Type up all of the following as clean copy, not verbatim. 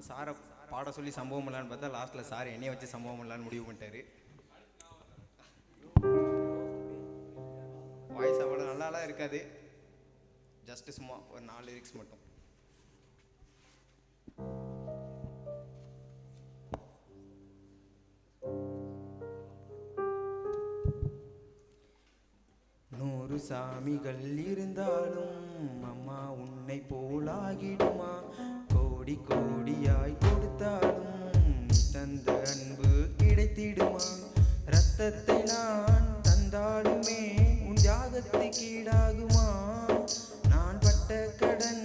நான் சாரை பாட சொல்லி சம்பவம் பண்ணலான்னு பார்த்தா லாஸ்ட்டில் சார் என்னைய வச்சு சம்பவம் பண்ணலான்னு முடிவு பண்ணிட்டாரு. வாய்ஸ் அவ்வளோ நல்லாலாம் இருக்காது, ஜஸ்ட்டு சும்மா ஒரு 4 லிரிக்ஸ் மட்டும். நூறு சாமிகள் இருந்தாலும் அம்மா உன்னை போலாகிடுமா, கோடி கோடியாய் கொடுத்தாலும் தந்த அன்பு கிடைத்திடுமா, ரத்தத்தை நான் தந்தாலுமே உன் தியாகத்துக்கு ஈடாகுமா, நான் பட்ட கடன்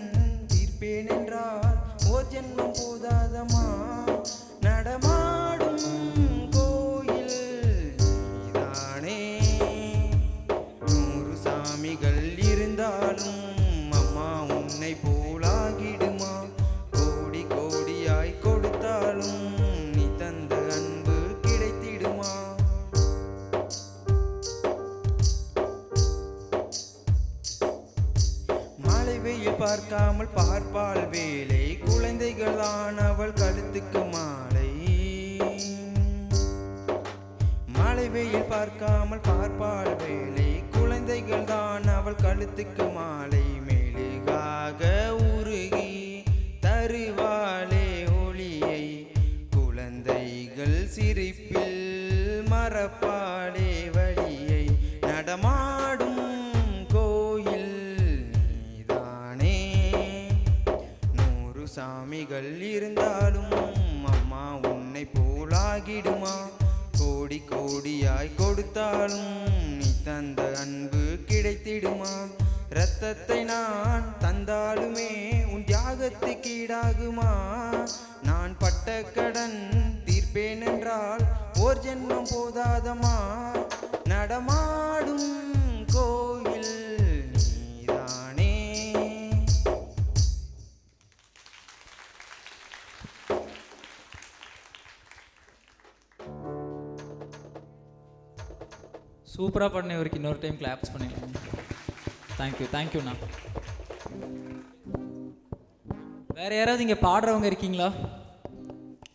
தீர்ப்பேன் என்றால் ஓர் ஜென்மம் போதாதமா, நடமாடும் கோயில் நீதானே, நூறு சாமிகள் இருந்தாலும் அம்மா உன்னை போலாகிடுமா, கோடி கோடியாய் கொடுத்தாலும் நீ தந்த அன்பு கிடைத்திடுமா. மழை வெயில் பார்க்காமல் பார்ப்பாள் வேலை, குழந்தைகளானவள் கழுத்துக்கு மாலை, மழை வெயில் பார்க்காமல் பார்ப்பாள் வேலை, குழந்தைகள் தான் அவள் கழுத்துக்கு மாலை, மெழுகாக உருகி தருவாளே ஒளியை, குழந்தைகள் சிரிப்பில் மறப்பாளே வழியை, நடமாடும் கோயில் நீதானே, நூறு சாமிகள் இருந்தாலும் அம்மா உன்னை போலாகிடுமா, கோடி கோடியாய் கொடுத்தாலும் நீ தந்த அன்பு கிடைத்திடுமா, ரத்தத்தை நான் தந்தாலுமே உன் தியாகத்துக்கு ஈடாகுமா, நான் பட்ட கடன் தீர்ப்பேன் என்றால் ஓர் ஜென்மம் போதாதமா, நடமாடும் கோயில் நீதானே. சூப்பராக பண்ண, இவருக்கு இன்னொரு டைம் கிளாப்ஸ் பண்ணிடலாம். தேங்க்யூண்ணா. வேறு யாராவது இங்கே பாடுறவங்க இருக்கீங்களா?